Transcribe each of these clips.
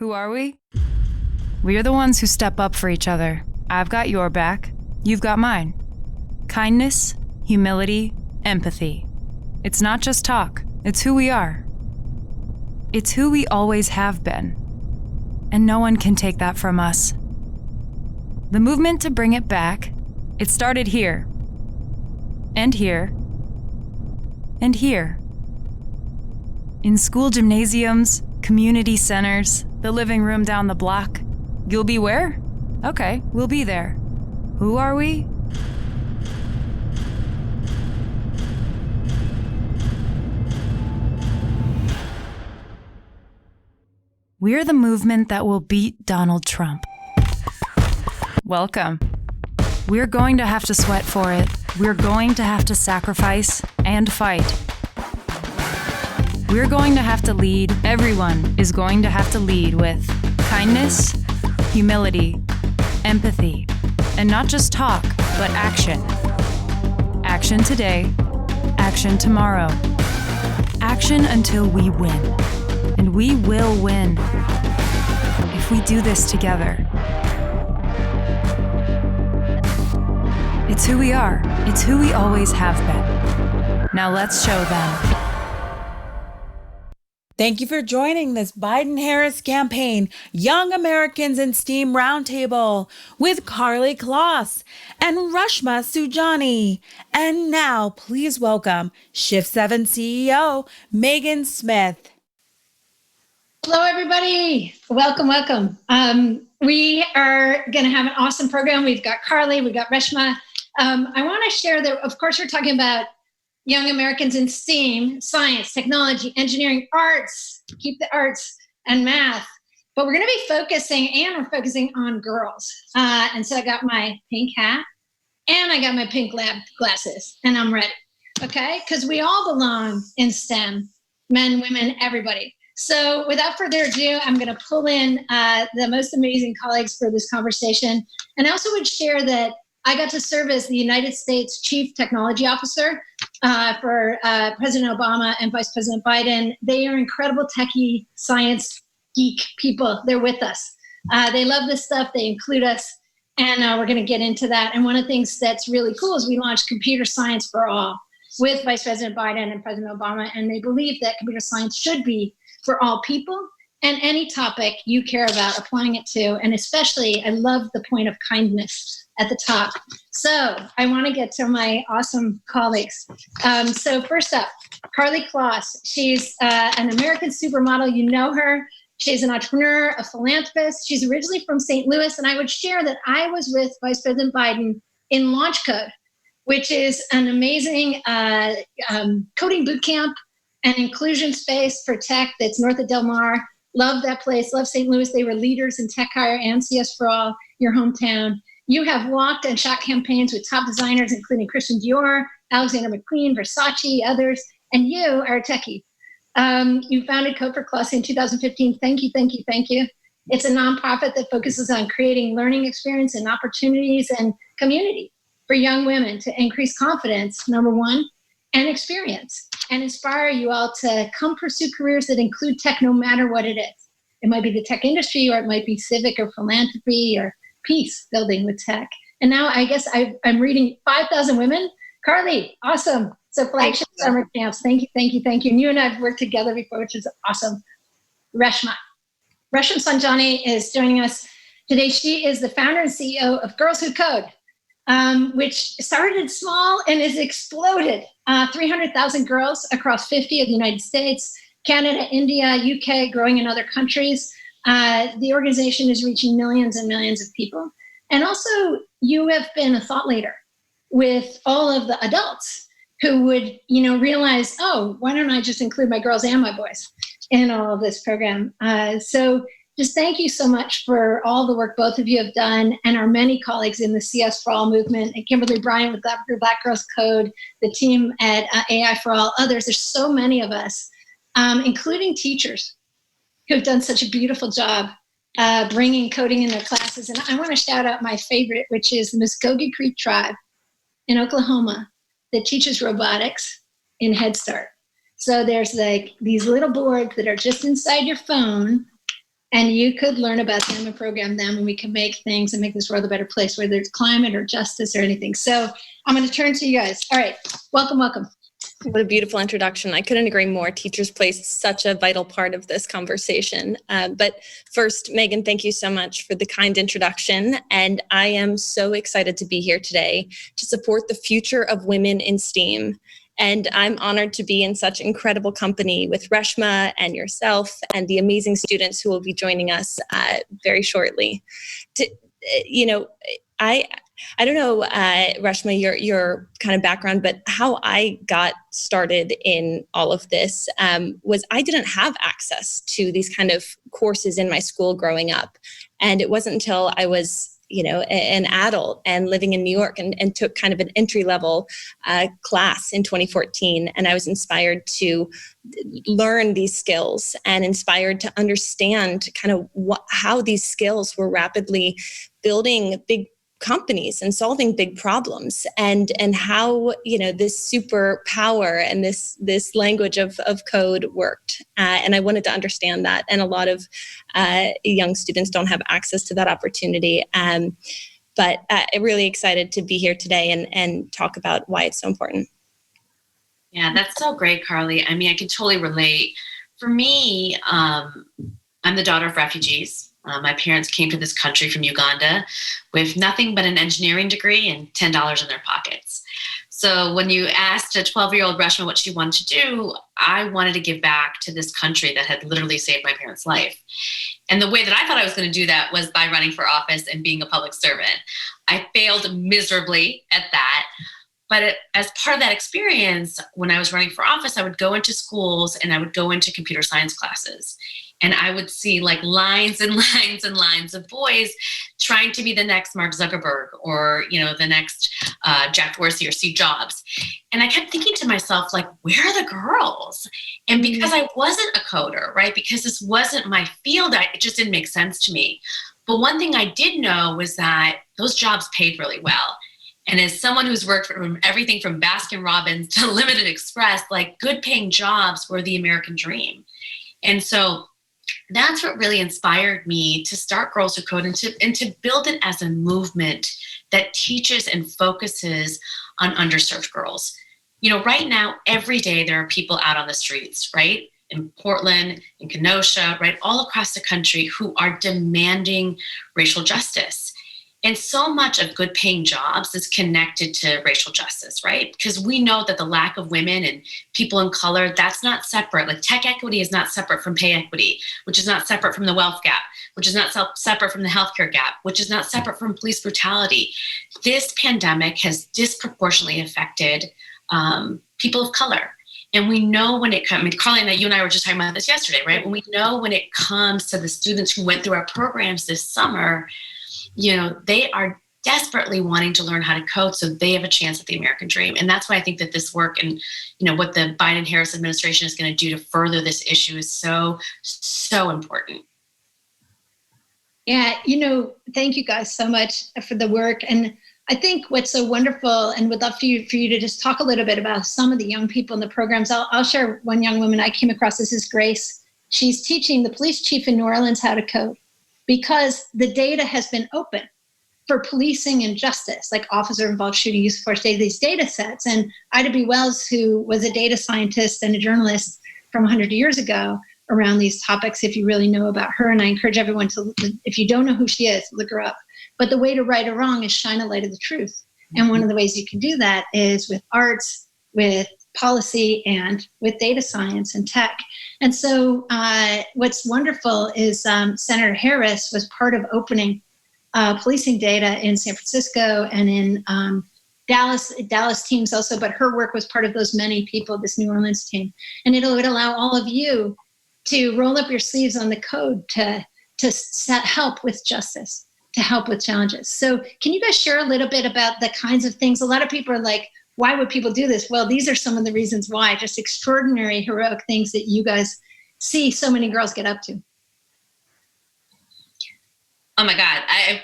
Who are we? We're the ones who step up for each other. I've got your back. You've got mine. Kindness, humility, empathy. It's not just talk. It's who we are. It's who we always have been. And no one can take that from us. The movement to bring it back, it started here. And here. And here. In school gymnasiums, community centers, the living room down the block. You'll be where? Okay, we'll be there. Who are we? We're the movement that will beat Donald Trump. Welcome. We're going to have to sweat for it. We're going to have to sacrifice and fight. We're going to have to lead. Everyone is going to have to lead with kindness, humility, empathy, and not just talk, but action. Action today, action tomorrow. Action until we win. And we will win if we do this together. It's who we are. It's who we always have been. Now let's show them. Thank you for joining this Biden-Harris campaign Young Americans in STEAM Roundtable with Karlie Kloss and Reshma Saujani. And now, please welcome Shift 7 CEO Megan Smith. Hello, everybody. Welcome, welcome. We are going to have an awesome program. We've got Karlie, we've got Reshma. I want to share that, of course, we're talking about Young Americans in STEAM, science, technology, engineering, arts, keep the arts, and math. But we're going to be focusing on girls. And so I got my pink hat and I got my pink lab glasses and I'm ready. Okay? Because we all belong in STEM, men, women, everybody. So without further ado, I'm going to pull in the most amazing colleagues for this conversation. And I also would share that I got to serve as the United States Chief Technology Officer for President Obama and Vice President Biden. They are incredible techie, science geek people. They're with us. They love this stuff. They include us. And we're going to get into that. And one of the things that's really cool is we launched Computer Science for All with Vice President Biden and President Obama. And they believe that computer science should be for all people and any topic you care about applying it to. And especially, I love the point of kindness at the top. So I want to get to my awesome colleagues. So first up, Karlie Kloss. She's an American supermodel. You know her. She's an entrepreneur, a philanthropist. She's originally from St. Louis. And I would share that I was with Vice President Biden in Launch Code, which is an amazing coding boot camp and inclusion space for tech that's north of Del Mar. Love that place. Love St. Louis. They were leaders in tech hire and CS for All, your hometown. You have walked and shot campaigns with top designers, including Christian Dior, Alexander McQueen, Versace, others, and you are a techie. You founded Code for Kloss in 2015. Thank you, thank you, thank you. It's a nonprofit that focuses on creating learning experience and opportunities and community for young women to increase confidence, number one, and experience, and inspire you all to come pursue careers that include tech no matter what it is. It might be the tech industry, or it might be civic or philanthropy or peace building with tech. And now I guess I'm reading 5,000 women. Karlie, awesome. So flagship summer camps. Thank you, thank you, thank you. And you and I have worked together before, which is awesome. Reshma Saujani is joining us today. She is the founder and CEO of Girls Who Code, which started small and has exploded. 300,000 girls across 50 of the United States, Canada, India, UK, growing in other countries. The organization is reaching millions and millions of people. And also, you have been a thought leader with all of the adults who would, realize, oh, why don't I just include my girls and my boys in all of this program? So just thank you so much for all the work both of you have done, and our many colleagues in the CS for All movement, and Kimberly Bryant with Black Girls Code, the team at AI for All, others. There's so many of us, including teachers who've done such a beautiful job bringing coding in their classes. And I want to shout out my favorite, which is the Muskogee Creek Tribe in Oklahoma that teaches robotics in Head Start. So there's like these little boards that are just inside your phone and you could learn about them and program them, and we can make things and make this world a better place, whether it's climate or justice or anything. So I'm going to turn to you guys. All right. Welcome. What a beautiful introduction. I couldn't agree more. Teachers play such a vital part of this conversation. But first, Megan, thank you so much for the kind introduction. And I am so excited to be here today to support the future of women in STEAM. And I'm honored to be in such incredible company with Reshma and yourself and the amazing students who will be joining us very shortly. I don't know, Reshma, your kind of background, but how I got started in all of this was I didn't have access to these kind of courses in my school growing up. And it wasn't until I was an adult and living in New York and took kind of an entry-level class in 2014. And I was inspired to learn these skills and inspired to understand kind of how these skills were rapidly building big companies and solving big problems, and how this superpower and this language of code worked, and I wanted to understand that. And a lot of young students don't have access to that opportunity. But I'm really excited to be here today and talk about why it's so important. Yeah, that's so great, Karlie. I mean, I can totally relate. For me, I'm the daughter of refugees. My parents came to this country from Uganda with nothing but an engineering degree and $10 in their pockets. So when you asked a 12-year-old Reshma what she wanted to do, I wanted to give back to this country that had literally saved my parents' life. And the way that I thought I was going to do that was by running for office and being a public servant. I failed miserably at that. But as part of that experience, when I was running for office, I would go into schools and I would go into computer science classes. And I would see like lines and lines and lines of boys trying to be the next Mark Zuckerberg or, the next Jack Dorsey or Steve Jobs. And I kept thinking to myself, like, where are the girls? And because I wasn't a coder, right? Because this wasn't my field, it just didn't make sense to me. But one thing I did know was that those jobs paid really well. And as someone who's worked from everything from Baskin Robbins to Limited Express, like good paying jobs were the American dream. And so that's what really inspired me to start Girls Who Code and to build it as a movement that teaches and focuses on underserved girls. Right now, every day there are people out on the streets, right? In Portland, in Kenosha, right? All across the country who are demanding racial justice. And so much of good paying jobs is connected to racial justice, right? Because we know that the lack of women and people in color, that's not separate. Like tech equity is not separate from pay equity, which is not separate from the wealth gap, which is not separate from the healthcare gap, which is not separate from police brutality. This pandemic has disproportionately affected people of color. And we know when it comes, Karlie and you and I were just talking about this yesterday, right? When we know when it comes to the students who went through our programs this summer, they are desperately wanting to learn how to code so they have a chance at the American dream. And that's why I think that this work and, what the Biden-Harris administration is going to do to further this issue is so, so important. Yeah, thank you guys so much for the work. And I think what's so wonderful, and would love for you to just talk a little bit about some of the young people in the programs. I'll share one young woman I came across. This is Grace. She's teaching the police chief in New Orleans how to code, because the data has been open for policing and justice, like officer-involved shooting, use of force data, these data sets. And Ida B. Wells, who was a data scientist and a journalist from 100 years ago around these topics, if you really know about her, and I encourage everyone to, if you don't know who she is, look her up. But the way to right or wrong is shine a light of the truth. And one of the ways you can do that is with arts, with policy, and with data science and tech. And so what's wonderful is Senator Harris was part of opening policing data in San Francisco and in Dallas teams also, but her work was part of those many people, this New Orleans team. And it would allow all of you to roll up your sleeves on the code to help with justice, to help with challenges. So can you guys share a little bit about the kinds of things? A lot of people are like, why would people do this? Well, these are some of the reasons why, just extraordinary, heroic things that you guys see so many girls get up to. Oh my God.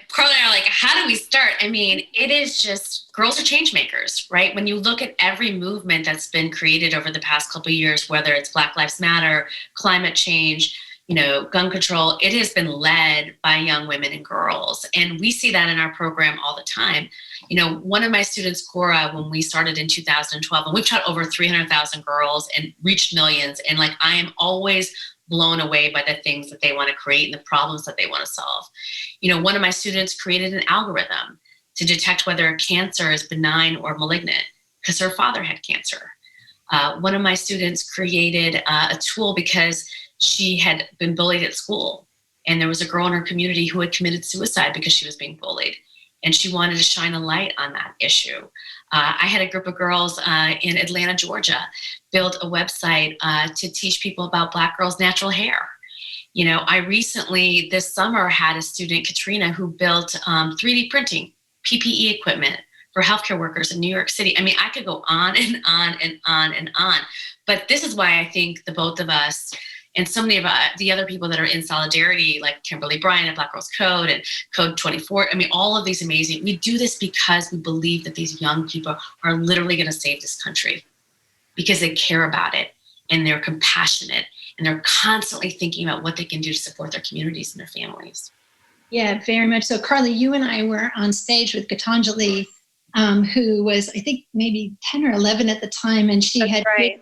Karlie and I are like, how do we start? I mean, it is just, girls are change makers, right? When you look at every movement that's been created over the past couple of years, whether it's Black Lives Matter, climate change, gun control, it has been led by young women and girls. And we see that in our program all the time. One of my students, Cora, when we started in 2012, and we've taught over 300,000 girls and reached millions. And I am always blown away by the things that they want to create and the problems that they want to solve. One of my students created an algorithm to detect whether a cancer is benign or malignant because her father had cancer. One of my students created a tool because she had been bullied at school, and there was a girl in her community who had committed suicide because she was being bullied, and she wanted to shine a light on that issue. I had a group of girls in Atlanta, Georgia, build a website to teach people about Black girls' natural hair. I recently, this summer, had a student, Katrina, who built 3D printing PPE equipment for healthcare workers in New York City. I could go on and on and on and on. But this is why I think the both of us and so many of the other people that are in solidarity, like Kimberly Bryan at Black Girls Code and Code 24, all of these amazing, we do this because we believe that these young people are literally going to save this country because they care about it and they're compassionate and they're constantly thinking about what they can do to support their communities and their families. Yeah, very much so. Karlie, you and I were on stage with Gitanjali, who was, I think, maybe 10 or 11 at the time, and she had created,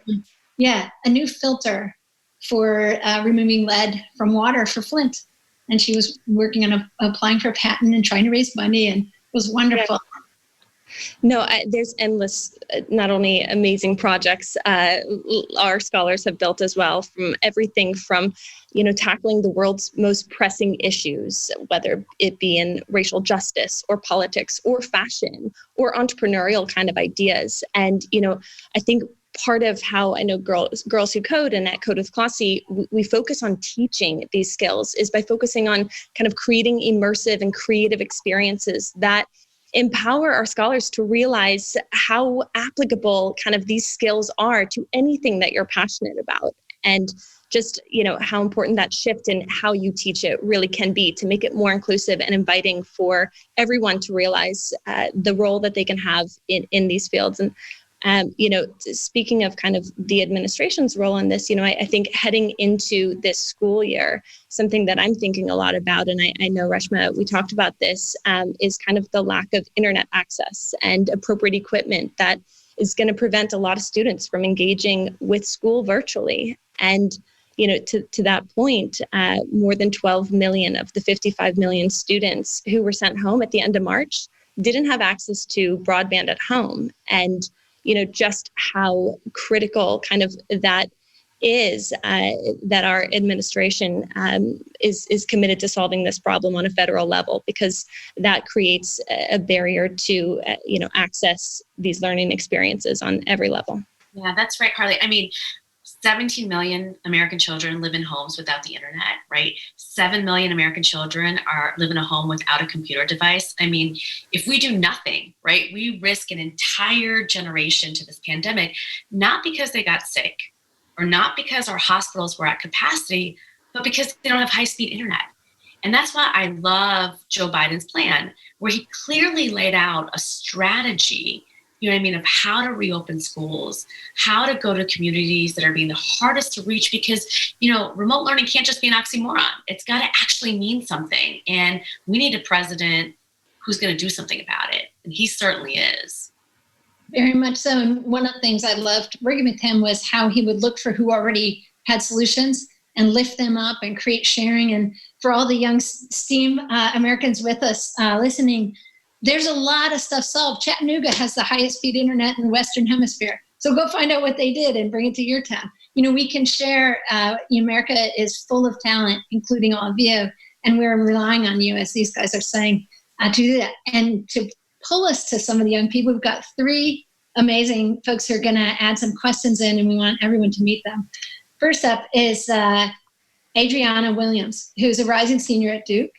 a new filter for removing lead from water for Flint. And she was working on applying for a patent and trying to raise money, and it was wonderful. No, there's endless, not only amazing projects our scholars have built as well, from everything from, tackling the world's most pressing issues, whether it be in racial justice or politics or fashion or entrepreneurial kind of ideas. And, I think part of how I know Girls Who Code and at Code with Kloss, we focus on teaching these skills is by focusing on kind of creating immersive and creative experiences that empower our scholars to realize how applicable kind of these skills are to anything that you're passionate about. And just, how important that shift in how you teach it really can be to make it more inclusive and inviting for everyone to realize the role that they can have in these fields. And speaking of kind of the administration's role in this, I think heading into this school year, something that I'm thinking a lot about, and I know, Reshma, we talked about this, is kind of the lack of internet access and appropriate equipment that is going to prevent a lot of students from engaging with school virtually. And, to that point, more than 12 million of the 55 million students who were sent home at the end of March didn't have access to broadband at home. And just how critical kind of that is, that our administration is committed to solving this problem on a federal level, because that creates a barrier to, access these learning experiences on every level. Yeah, that's right, Karlie. 17 million American children live in homes without the internet, right? 7 million American children live in a home without a computer device. If we do nothing, right, we risk an entire generation to this pandemic, not because they got sick or not because our hospitals were at capacity, but because they don't have high-speed internet. And that's why I love Joe Biden's plan, where he clearly laid out a strategy of how to reopen schools, how to go to communities that are being the hardest to reach, because, remote learning can't just be an oxymoron. It's got to actually mean something. And we need a president who's going to do something about it. And he certainly is. Very much so. And one of the things I loved working with him was how he would look for who already had solutions and lift them up and create sharing. And for all the young STEAM Americans with us listening, there's a lot of stuff solved. Chattanooga has the highest speed internet in the Western Hemisphere. So go find out what they did and bring it to your town. We can share. America is full of talent, including all of you. And we're relying on you, as these guys are saying, to do that. And to pull us to some of the young people, we've got 3 amazing folks who are going to add some questions in, and we want everyone to meet them. First up is Adrianna Williams, who's a rising senior at Duke.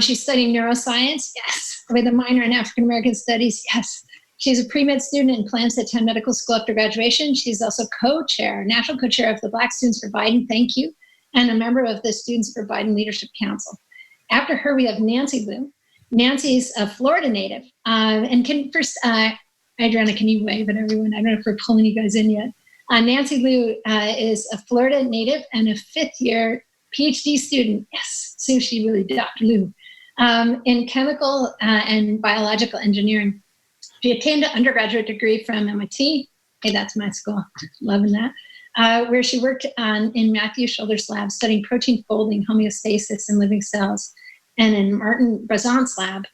She's studying neuroscience, yes, with a minor in African American studies, yes. She's a pre-med student and plans to attend medical school after graduation. She's also national co-chair of the Black Students for Biden, thank you, and a member of the Students for Biden Leadership Council. After her, we have Nancy Liu. Nancy's a Florida native. Adrianna, can you wave at everyone? I don't know if we're pulling you guys in yet. Nancy Liu is a Florida native and a 5th-year PhD student, yes, so she really did, Dr. Lou, in chemical and biological engineering. She obtained an undergraduate degree from MIT. Hey, that's my school, loving that. Where she worked in Matthew Shoulder's lab studying protein folding, homeostasis in living cells, and in Martin Brazant's lab,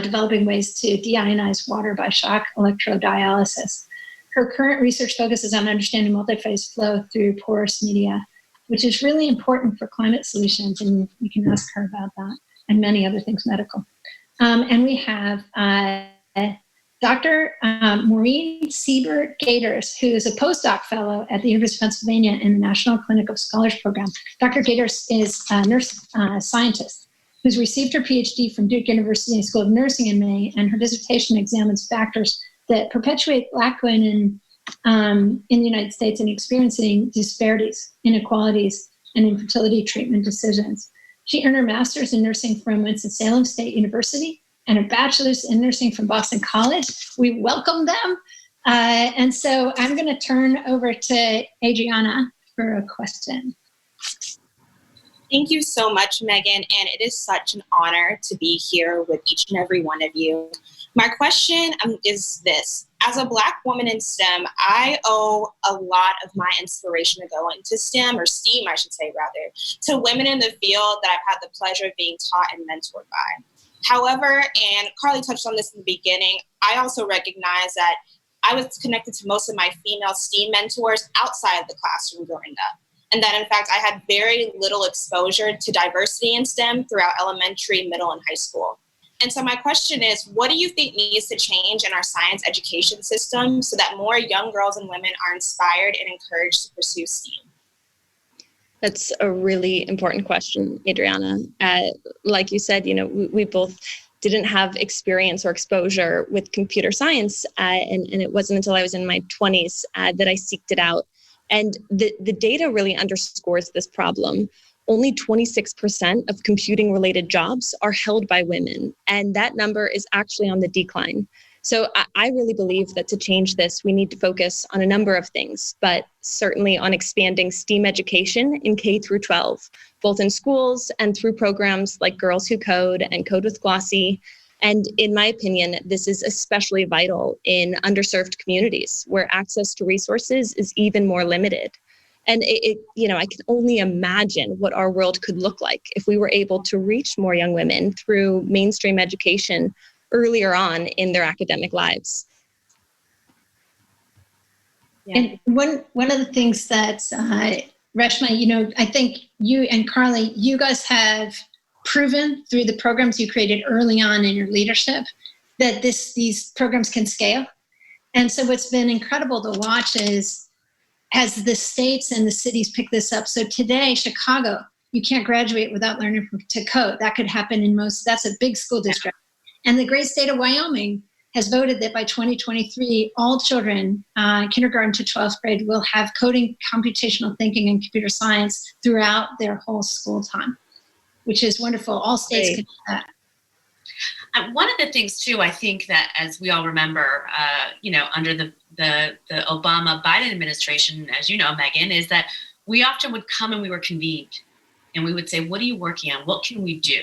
developing ways to deionize water by shock electrodialysis. Her current research focuses on understanding multi-phase flow through porous media, which is really important for climate solutions, and you can ask her about that, and many other things medical. And we have Dr. Morine Cebert Gaitors, who is a postdoc fellow at the University of Pennsylvania in the National Clinic of Scholars Program. Dr. Gaitors is a nurse scientist who's received her PhD from Duke University School of Nursing in May, and her dissertation examines factors that perpetuate Black women in the United States and experiencing disparities, inequalities, and infertility treatment decisions. She earned her master's in nursing from Winston-Salem State University and a bachelor's in nursing from Boston College. We welcome them. And so I'm going to turn over to Adrianna for a question. Thank you so much, Megan. And it is such an honor to be here with each and every one of you. My question is this. As a Black woman in STEM, I owe a lot of my inspiration to go into STEM, or STEAM, I should say, rather, to women in the field that I've had the pleasure of being taught and mentored by. However, and Karlie touched on this in the beginning, I also recognize that I was connected to most of my female STEAM mentors outside of the classroom growing up. And that, in fact, I had very little exposure to diversity in STEM throughout elementary, middle, and high school. And so my question is, what do you think needs to change in our science education system so that more young girls and women are inspired and encouraged to pursue STEAM? That's a really important question, Adrianna. Like you said, we both didn't have experience or exposure with computer science, and it wasn't until I was in my 20s that I seeked it out. And the data really underscores this problem. Only 26% of computing-related jobs are held by women, and that number is actually on the decline. So I really believe that to change this, we need to focus on a number of things, but certainly on expanding STEAM education in K through 12, both in schools and through programs like Girls Who Code and Code with Glossy. And in my opinion, this is especially vital in underserved communities where access to resources is even more limited. And I can only imagine what our world could look like if we were able to reach more young women through mainstream education earlier on in their academic lives. Yeah. And one of the things that, Reshma, I think you and Karlie, you guys have proven through the programs you created early on in your leadership that these programs can scale. And so what's been incredible to watch is as the states and the cities pick this up. So today, Chicago, you can't graduate without learning to code. That could happen that's a big school district. And the great state of Wyoming has voted that by 2023, all children, kindergarten to 12th grade, will have coding, computational thinking, and computer science throughout their whole school time, which is wonderful. All states can do that. One of the things, too, I think that, as we all remember, under the Obama-Biden administration, as you know, Megan, is that we often would come and we were convened. And we would say, what are you working on? What can we do?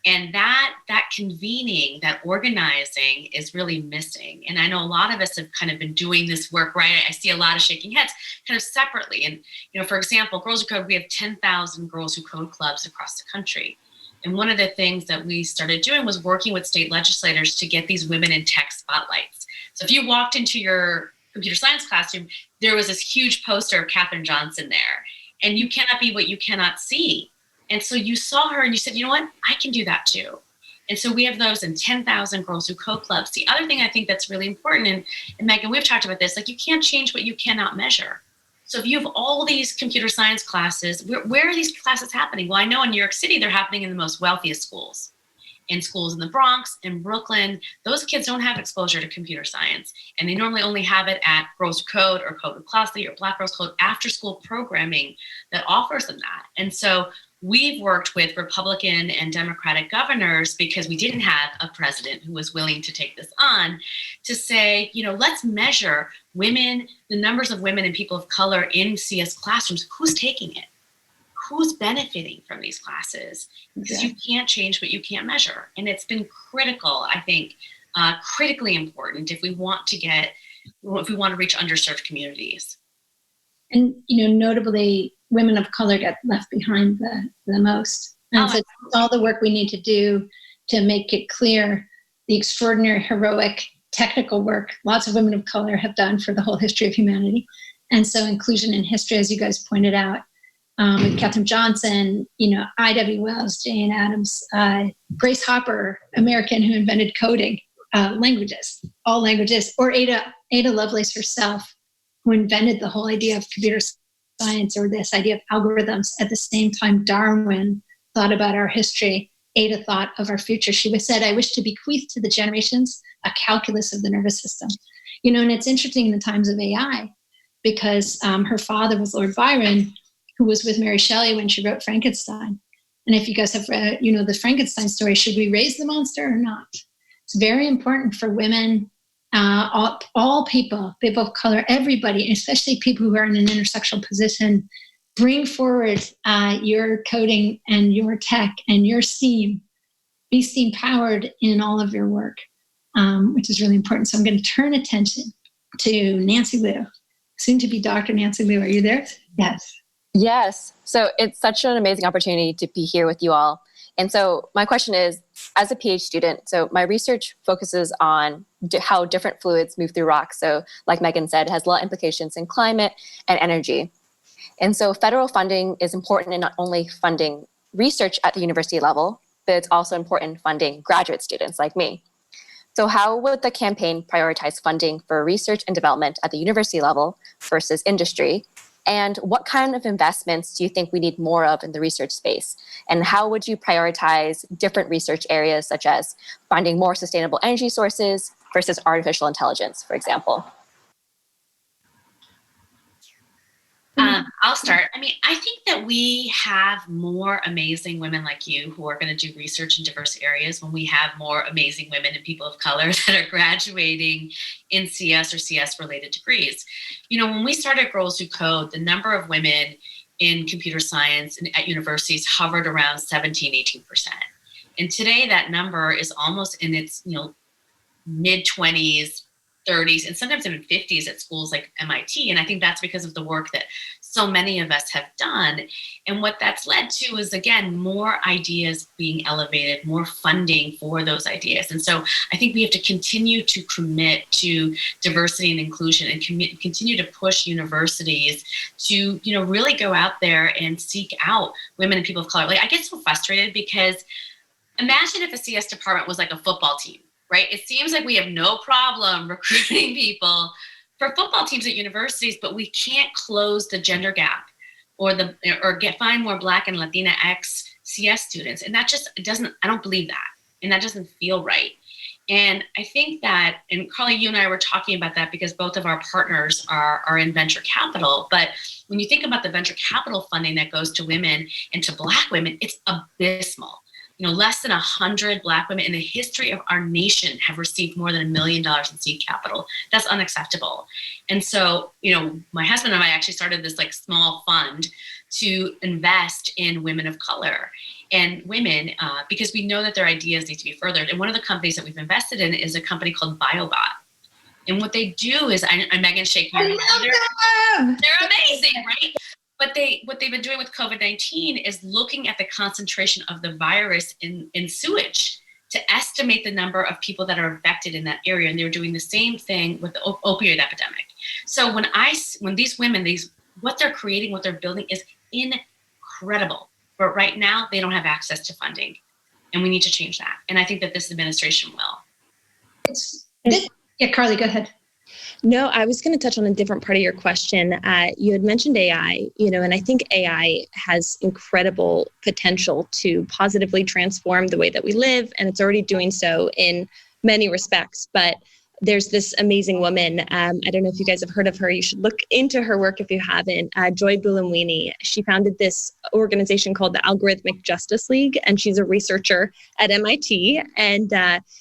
And that convening, that organizing is really missing. And I know a lot of us have kind of been doing this work, right? I see a lot of shaking heads kind of separately. And, for example, Girls Who Code, we have 10,000 Girls Who Code clubs across the country. And one of the things that we started doing was working with state legislators to get these women in tech spotlights. So if you walked into your computer science classroom, there was this huge poster of Katherine Johnson there. And you cannot be what you cannot see. And so you saw her and you said, you know what, I can do that too. And so we have those in 10,000 Girls Who Code clubs. The other thing I think that's really important, and Megan, we've talked about this, like you can't change what you cannot measure. So if you have all these computer science classes, where are these classes happening? Well, I know in New York City, they're happening in the most wealthiest schools. In schools in the Bronx, in Brooklyn, those kids don't have exposure to computer science. And they normally only have it at Girls Who Code or Code with Glossy or Black Girls Code after school programming that offers them that. And so we've worked with Republican and Democratic governors because we didn't have a president who was willing to take this on to say, let's measure women, the numbers of women and people of color in CS classrooms. Who's taking it? who's benefiting from these classes? Because you can't change what you can't measure. And it's been critical, I think, critically important if we want to reach underserved communities. And, notably, women of color get left behind the most. And so it's all the work we need to do to make it clear the extraordinary, heroic, technical work lots of women of color have done for the whole history of humanity. And so inclusion in history, as you guys pointed out, with Katherine Johnson, I.W. Wells, Jane Addams, Grace Hopper, American who invented coding, languages, all languages, or Ada Lovelace herself, who invented the whole idea of computer science or this idea of algorithms. At the same time, Darwin thought about our history. Ada thought of our future. She said, I wish to bequeath to the generations a calculus of the nervous system. And it's interesting in the times of AI, because her father was Lord Byron, who was with Mary Shelley when she wrote Frankenstein. And if you guys have read, the Frankenstein story, should we raise the monster or not? It's very important for women, all people of color, everybody, especially people who are in an intersectional position. Bring forward your coding and your tech and your STEAM. Be STEAM powered in all of your work, which is really important. So I'm going to turn attention to Nancy Liu, soon to be Dr. Nancy Liu. Are you there? Yes. Yes. So it's such an amazing opportunity to be here with you all. And so my question is, as a PhD student, so my research focuses on how different fluids move through rocks. So like Megan said, it has a lot of implications in climate and energy. And so federal funding is important in not only funding research at the university level, but it's also important in funding graduate students like me. So how would the campaign prioritize funding for research and development at the university level versus industry? And what kind of investments do you think we need more of in the research space? And how would you prioritize different research areas, such as finding more sustainable energy sources versus artificial intelligence, for example? I'll start. I think that we have more amazing women like you who are going to do research in diverse areas when we have more amazing women and people of color that are graduating in CS or CS-related degrees. When we started Girls Who Code, the number of women in computer science at universities hovered around 17-18%. And today that number is almost in its mid-20s, 30s, and sometimes even 50s at schools like MIT. And I think that's because of the work that so many of us have done. And what that's led to is, again, more ideas being elevated, more funding for those ideas. And so I think we have to continue to commit to diversity and inclusion and continue to push universities to, really go out there and seek out women and people of color. I get so frustrated because imagine if a CS department was like a football team. Right? It seems like we have no problem recruiting people for football teams at universities, but we can't close the gender gap or find more Black and Latinx CS students. And that just I don't believe that. And that doesn't feel right. And I think that, and Karlie, you and I were talking about that because both of our partners are in venture capital. But when you think about the venture capital funding that goes to women and to Black women, it's abysmal. Less than 100 Black women in the history of our nation have received more than $1 million in seed capital. That's unacceptable. And so, my husband and I actually started this small fund to invest in women of color and women because we know that their ideas need to be furthered. And one of the companies that we've invested in is a company called BioBot. And what they do is, I'm Megan shaking your head. They're amazing, right? But what they've been doing with COVID-19 is looking at the concentration of the virus in sewage to estimate the number of people that are affected in that area. And they were doing the same thing with the opioid epidemic. So when these women, what they're creating, what they're building is incredible. But right now, they don't have access to funding. And we need to change that. And I think that this administration will. Yeah, Karlie, go ahead. No, I was going to touch on a different part of your question. You had mentioned AI, and I think AI has incredible potential to positively transform the way that we live, and it's already doing so in many respects. But there's this amazing woman. I don't know if you guys have heard of her. You should look into her work if you haven't. Joy Buolamwini. She founded this organization called the Algorithmic Justice League, and she's a researcher at MIT. And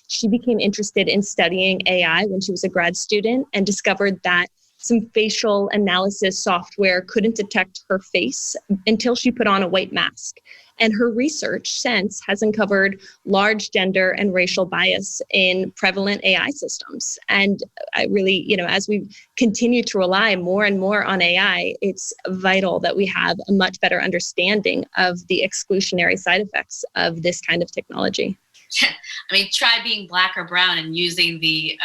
she became interested in studying AI when she was a grad student and discovered that some facial analysis software couldn't detect her face until she put on a white mask. And her research since has uncovered large gender and racial bias in prevalent AI systems. And I really, as we continue to rely more and more on AI, it's vital that we have a much better understanding of the exclusionary side effects of this kind of technology. I mean, try being Black or brown and using the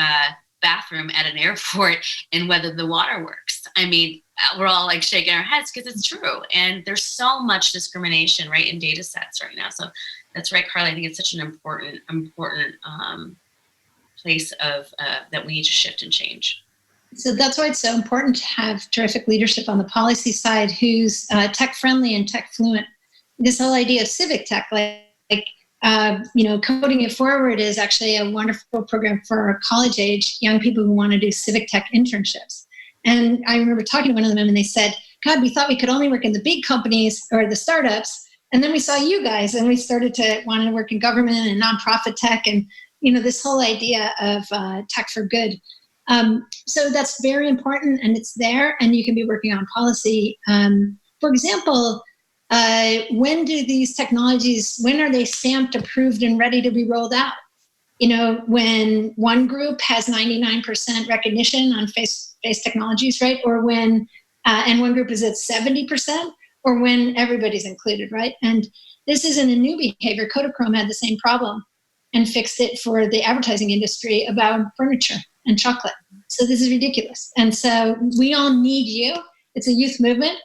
bathroom at an airport and whether the water works. I mean, we're all like shaking our heads because it's true. And there's so much discrimination, right, in data sets right now. So that's right, Karlie. I think it's such an important place of that we need to shift and change. So that's why it's so important to have terrific leadership on the policy side who's tech friendly and tech fluent. This whole idea of civic tech, Coding It Forward is actually a wonderful program for college age young people who want to do civic tech internships. And I remember talking to one of them and they said, God, we thought we could only work in the big companies or the startups. And then we saw you guys and we started to want to work in government and nonprofit tech and, this whole idea of tech for good. So that's very important and it's there and you can be working on policy. For example, when do these technologies, when are they stamped, approved, and ready to be rolled out? When one group has 99% recognition on face technologies, right? Or when, and one group is at 70%, or when everybody's included, right? And this isn't a new behavior. Kodachrome had the same problem and fixed it for the advertising industry about furniture and chocolate. So this is ridiculous. And so we all need you. It's a youth movement.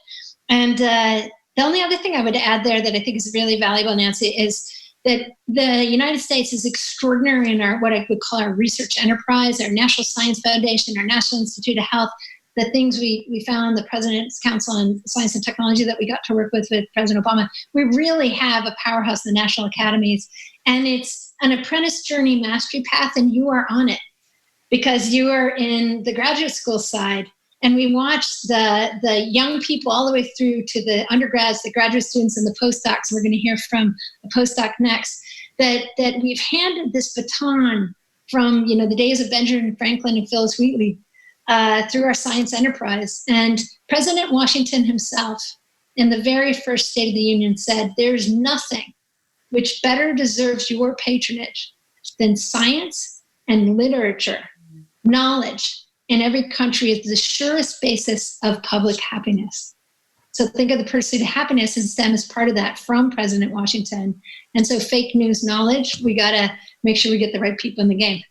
And the only other thing I would add there that I think is really valuable, Nancy, is that the United States is extraordinary in our, what I would call our research enterprise, our National Science Foundation, our National Institute of Health, the things we found, the President's Council on Science and Technology that we got to work with President Obama. We really have a powerhouse in the national academies. And it's an apprentice journey mastery path, and you are on it because you are in the graduate school side. And we watched the young people all the way through to the undergrads, the graduate students, and the postdocs. We're going to hear from a postdoc next. That we've handed this baton from the days of Benjamin Franklin and Phyllis Wheatley through our science enterprise. And President Washington himself, in the very first State of the Union, said, "There's nothing which better deserves your patronage than science and literature, knowledge." In every country is the surest basis of public happiness. So think of the pursuit of happiness and STEM as part of that from President Washington. And so fake news knowledge, we got to make sure we get the right people in the game.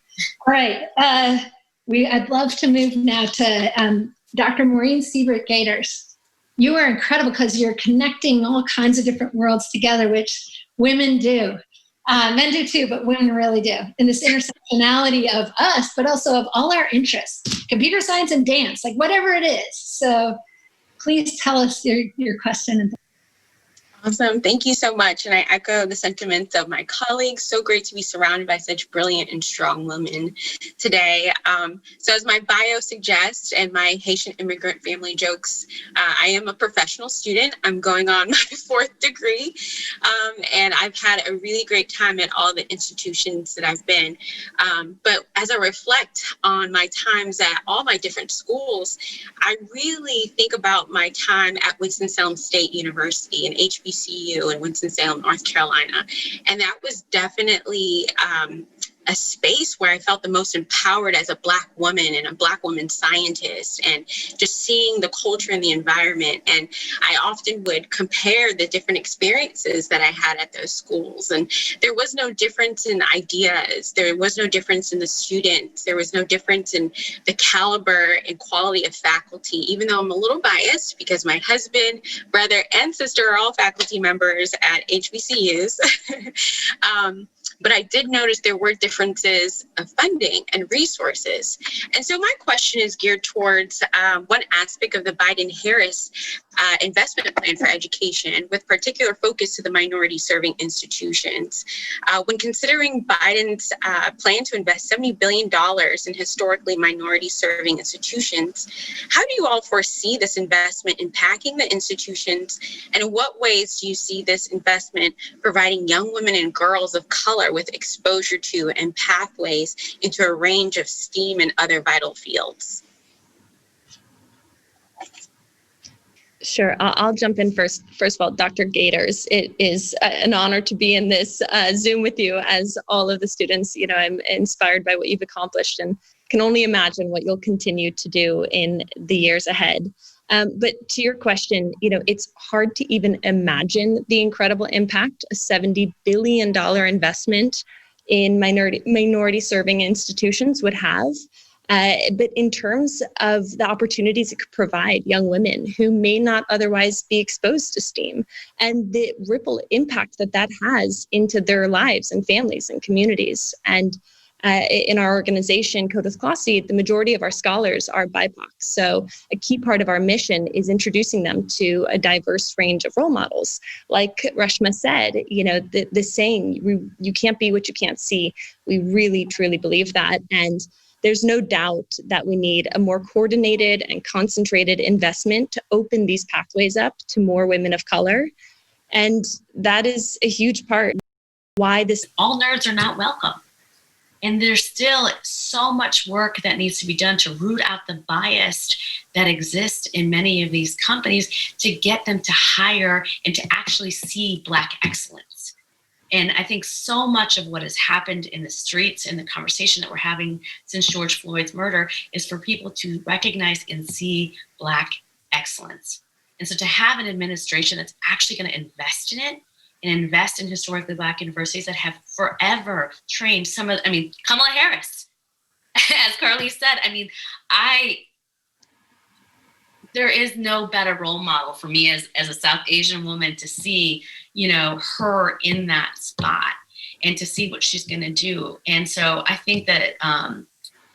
All right. I'd love to move now to Dr. Morine Cebert Gaitors. You are incredible because you're connecting all kinds of different worlds together, which women do. Men do too, but women really do. In this intersectionality of us, but also of all our interests, computer science and dance, like whatever it is. So please tell us your question. Awesome. Thank you so much. And I echo the sentiments of my colleagues. So great to be surrounded by such brilliant and strong women today. So as my bio suggests and my Haitian immigrant family jokes, I am a professional student. I'm going on my 4th degree. And I've had a really great time at all the institutions that I've been. But as I reflect on my times at all my different schools, I really think about my time at Winston-Salem State University and HBCU in Winston-Salem, North Carolina. And that was definitely a space where I felt the most empowered as a Black woman and a Black woman scientist, and just seeing the culture and the environment. And I often would compare the different experiences that I had at those schools. And there was no difference in ideas. There was no difference in the students. There was no difference in the caliber and quality of faculty, even though I'm a little biased because my husband, brother, and sister are all faculty members at HBCUs. But I did notice there were differences of funding and resources. And so my question is geared towards one aspect of the Biden-Harris investment plan for education, with particular focus to the minority-serving institutions. When considering Biden's plan to invest $70 billion in historically minority-serving institutions, how do you all foresee this investment impacting the institutions? And in what ways do you see this investment providing young women and girls of color with exposure to and pathways into a range of STEAM and other vital fields? Sure. I'll jump in first. First of all, Dr. Gaitors, it is an honor to be in this Zoom with you. As all of the students, I'm inspired by what you've accomplished and can only imagine what you'll continue to do in the years ahead. But to your question, it's hard to even imagine the incredible impact a $70 billion investment in minority serving institutions would have. But in terms of the opportunities it could provide young women who may not otherwise be exposed to STEAM and the ripple impact that has into their lives and families and communities. And in our organization, Codas Classy, the majority of our scholars are BIPOC. So a key part of our mission is introducing them to a diverse range of role models. Like Reshma said, the saying, you can't be what you can't see. We really, truly believe that. And there's no doubt that we need a more coordinated and concentrated investment to open these pathways up to more women of color. And that is a huge part why this. All nerds are not welcome. And there's still so much work that needs to be done to root out the bias that exists in many of these companies to get them to hire and to actually see Black excellence. And I think so much of what has happened in the streets and the conversation that we're having since George Floyd's murder is for people to recognize and see Black excellence. And so to have an administration that's actually going to invest in it and invest in historically Black universities that have forever trained Kamala Harris, as Karlie said, there is no better role model for me as a South Asian woman to see, her in that spot and to see what she's going to do. And so I think that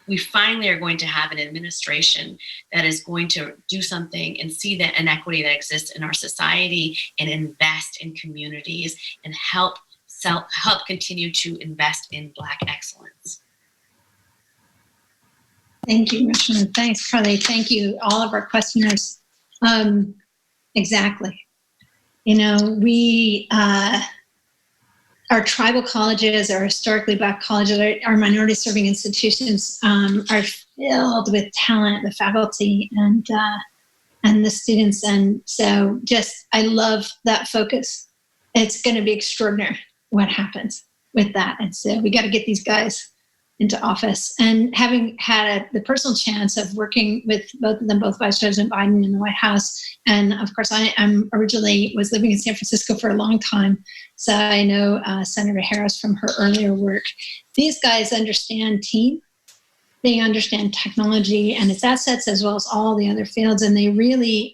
we finally are going to have an administration that is going to do something and see the inequity that exists in our society and invest in communities and help continue to invest in Black excellence. Thank you, Reshma. Thanks, Karlie. Thank you, all of our questioners. Exactly. We, our tribal colleges, our historically Black colleges, our minority serving institutions are filled with talent, the faculty and the students. And so I love that focus. It's going to be extraordinary what happens with that. And so we got to get these guys into office. And having had the personal chance of working with both of them, both Vice President Biden in the White House, and of course I'm originally was living in San Francisco for a long time, so I know Senator Harris from her earlier work. These guys understand team, they understand technology and its assets as well as all the other fields, and they really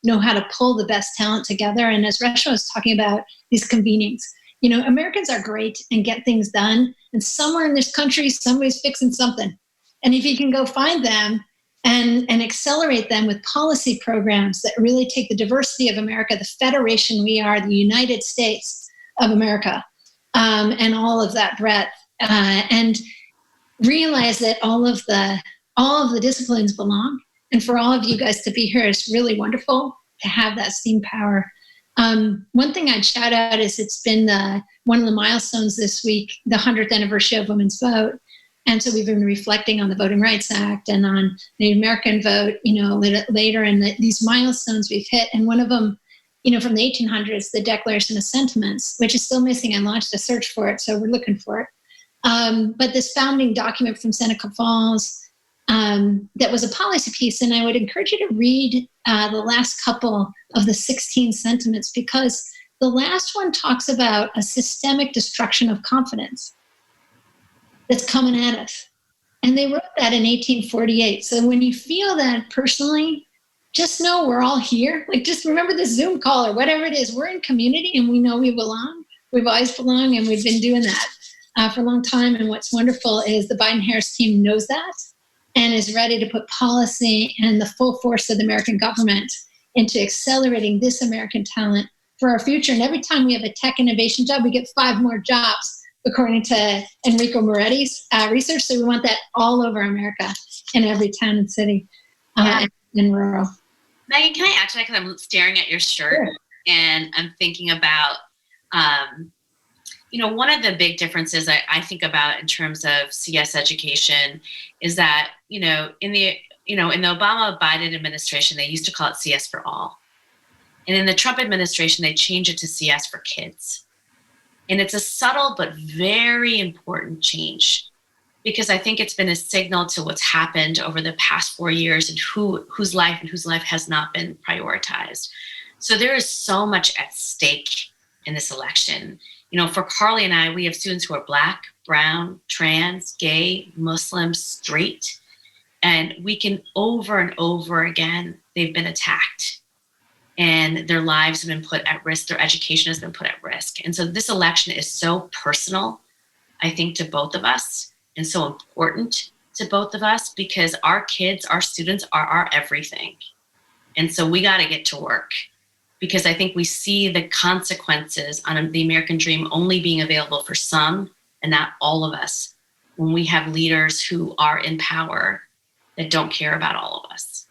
know how to pull the best talent together. And as Reshma was talking about these convenings, Americans are great and get things done. And somewhere in this country, somebody's fixing something. And if you can go find them and accelerate them with policy programs that really take the diversity of America, the federation we are, the United States of America, and all of that breadth, and realize that all of the disciplines belong. And for all of you guys to be here is really wonderful to have that steam power. One thing I'd shout out is it's been one of the milestones this week, the 100th anniversary of women's vote. And so we've been reflecting on the Voting Rights Act and on the American vote, later in these milestones we've hit. And one of them, from the 1800s, the Declaration of Sentiments, which is still missing. I launched a search for it, so we're looking for it. But this founding document from Seneca Falls, that was a policy piece. And I would encourage you to read the last couple of the 16 sentiments, because the last one talks about a systemic destruction of confidence that's coming at us. And they wrote that in 1848. So when you feel that personally, just know we're all here. Just remember the Zoom call or whatever it is. We're in community and we know we belong. We've always belonged, and we've been doing that for a long time. And what's wonderful is the Biden-Harris team knows that and is ready to put policy and the full force of the American government into accelerating this American talent for our future. And every time we have a tech innovation job, we get 5 more jobs, according to Enrico Moretti's research. So we want that all over America, in every town and city and rural. Megan, can I add to that? Because I'm staring at your shirt, sure. And I'm thinking about, one of the big differences I think about in terms of CS education is that, in the Obama-Biden administration, they used to call it CS for all. And in the Trump administration, they changed it to CS for kids. And it's a subtle but very important change, because I think it's been a signal to what's happened over the past 4 years and whose life has not been prioritized. So there is so much at stake in this election. For Karlie and I, we have students who are Black, brown, trans, gay, Muslim, straight, and we can over and over again, they've been attacked and their lives have been put at risk. Their education has been put at risk. And so this election is so personal, I think, to both of us, and so important to both of us, because our kids, our students are our everything. And so we got to get to work, because I think we see the consequences on the American dream only being available for some and not all of us when we have leaders who are in power that don't care about all of us.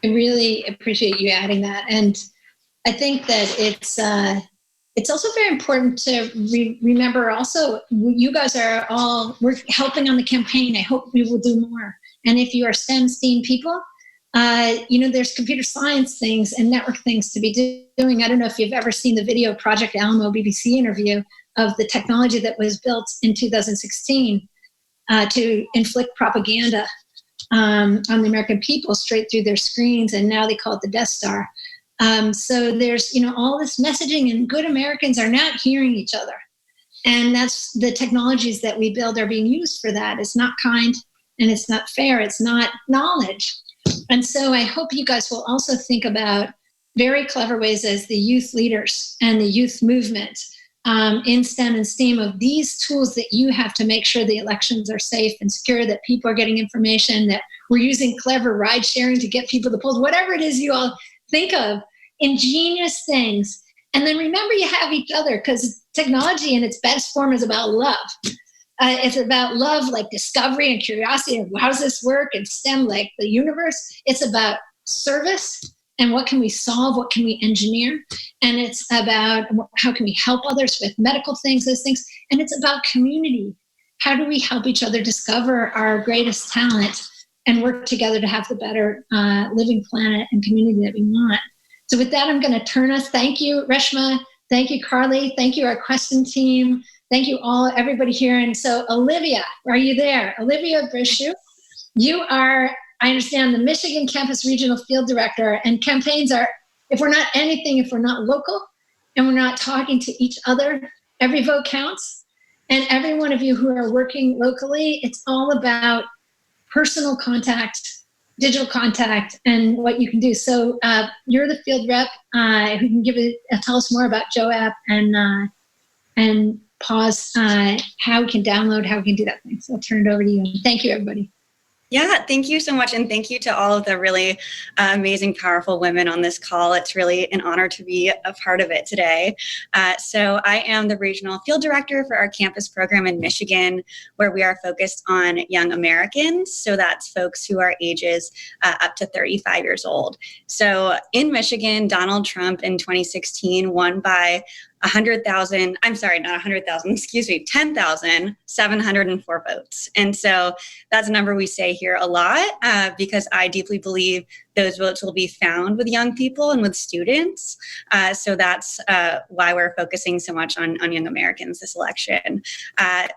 I really appreciate you adding that. And I think that it's also very important to remember also, you guys we're helping on the campaign. I hope we will do more. And if you are STEM people, there's computer science things and network things to be doing. I don't know if you've ever seen the video Project Alamo BBC interview of the technology that was built in 2016 to inflict propaganda on the American people straight through their screens, and now they call it the Death Star. So there's, all this messaging, and good Americans are not hearing each other. And that's the technologies that we build are being used for that. It's not kind and it's not fair. It's not knowledge. And so I hope you guys will also think about very clever ways as the youth leaders and the youth movement in STEM and STEAM of these tools that you have to make sure the elections are safe and secure, that people are getting information, that we're using clever ride sharing to get people to polls, whatever it is you all think of, ingenious things. And then remember you have each other, because technology in its best form is about love. It's about love, like discovery and curiosity, and how does this work? And STEM, like the universe. It's about service and what can we solve, what can we engineer? And it's about how can we help others with medical things, those things. And it's about community. How do we help each other discover our greatest talent and work together to have the better living planet and community that we want? So with that, I'm going to turn us. Thank you, Reshma. Thank you, Karlie. Thank you, our question team. Thank you all, everybody here. And so Olivia, are you there? Olivia Brishu, you are, I understand, the Michigan Campus Regional Field Director, and campaigns are, if we're not local and we're not talking to each other, every vote counts. And every one of you who are working locally, it's all about personal contact, digital contact, and what you can do. So you're the field rep who can tell us more about JOAP and pause how we can download, how we can do that thing. So I'll turn it over to you. Thank you, everybody. Yeah, thank you so much. And thank you to all of the really amazing, powerful women on this call. It's really an honor to be a part of it today. So I am the Regional Field Director for our campus program in Michigan, where we are focused on young Americans. So that's folks who are ages up to 35 years old. So in Michigan, Donald Trump in 2016 won by 10,704 votes. And so that's a number we say here a lot because I deeply believe those votes will be found with young people and with students. So that's why we're focusing so much on young Americans this election.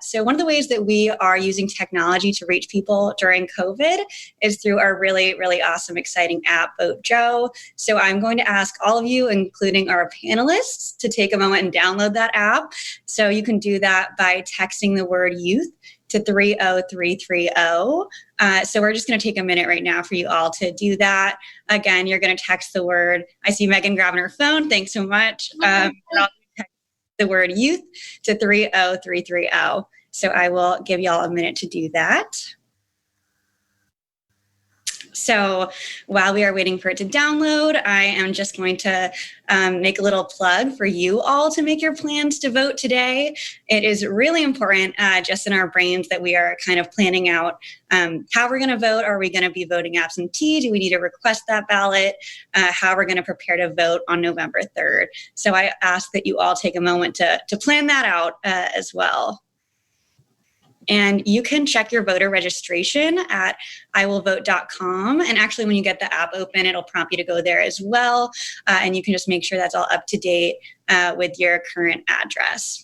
So one of the ways that we are using technology to reach people during COVID is through our really, really awesome, exciting app, Vote Joe. So I'm going to ask all of you, including our panelists, to take a moment and download that app. So you can do that by texting the word youth to 30330. So we're just going to take a minute right now for you all to do that. Again, you're going to text the word, I see Megan grabbing her phone. Thanks so much. I'll text the word youth to 30330. So I will give y'all a minute to do that. So while we are waiting for it to download, I am just going to make a little plug for you all to make your plans to vote today. It is really important just in our brains that we are kind of planning out how we're going to vote. Are we going to be voting absentee? Do we need to request that ballot? How we're going to prepare to vote on November 3rd. So I ask that you all take a moment to plan that out as well. And you can check your voter registration at iwillvote.com. And actually, when you get the app open, it'll prompt you to go there as well. And you can just make sure that's all up to date with your current address.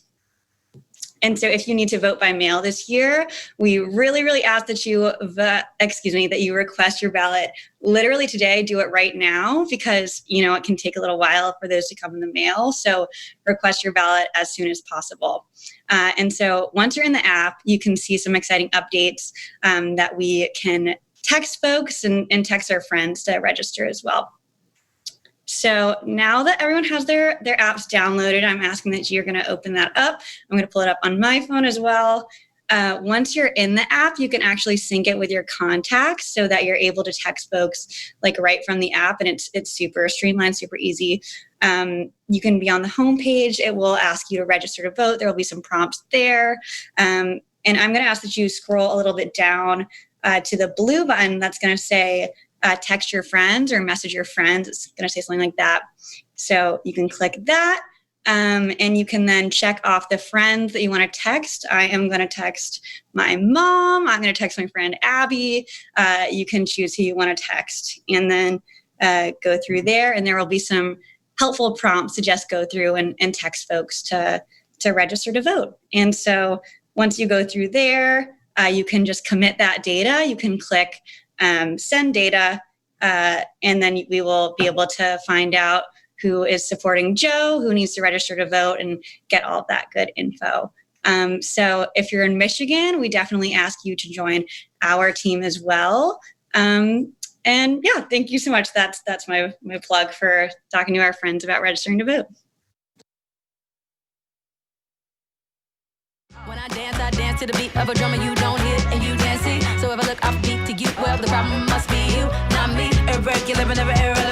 And so if you need to vote by mail this year, we really, really ask that you that you request your ballot literally today. Do it right now, because, it can take a little while for those to come in the mail. So request your ballot as soon as possible. And so once you're in the app, you can see some exciting updates that we can text folks and text our friends to register as well. So now that everyone has their apps downloaded, I'm asking that you're going to open that up. I'm going to pull it up on my phone as well. Once you're in the app, you can actually sync it with your contacts so that you're able to text folks like right from the app, and it's super streamlined, super easy. You can be on the homepage. It will ask you to register to vote. There will be some prompts there. And I'm going to ask that you scroll a little bit down to the blue button that's going to say text your friends or message your friends. It's going to say something like that. So you can click that, and you can then check off the friends that you want to text. I am going to text my mom. I'm going to text my friend Abby. You can choose who you want to text, and then go through there, and there will be some helpful prompts to just go through and text folks to register to vote. And so once you go through there, you can just commit that data. You can click send data, and then we will be able to find out who is supporting Joe, who needs to register to vote, and get all of that good info. So if you're in Michigan, we definitely ask you to join our team as well. And yeah, thank you so much. That's my plug for talking to our friends about registering to vote. When I dance to the beat of a drummer you don't hear and you dance it. So if I look off beat to you, well, the problem must be you, not me. Irregular but never irrelevant.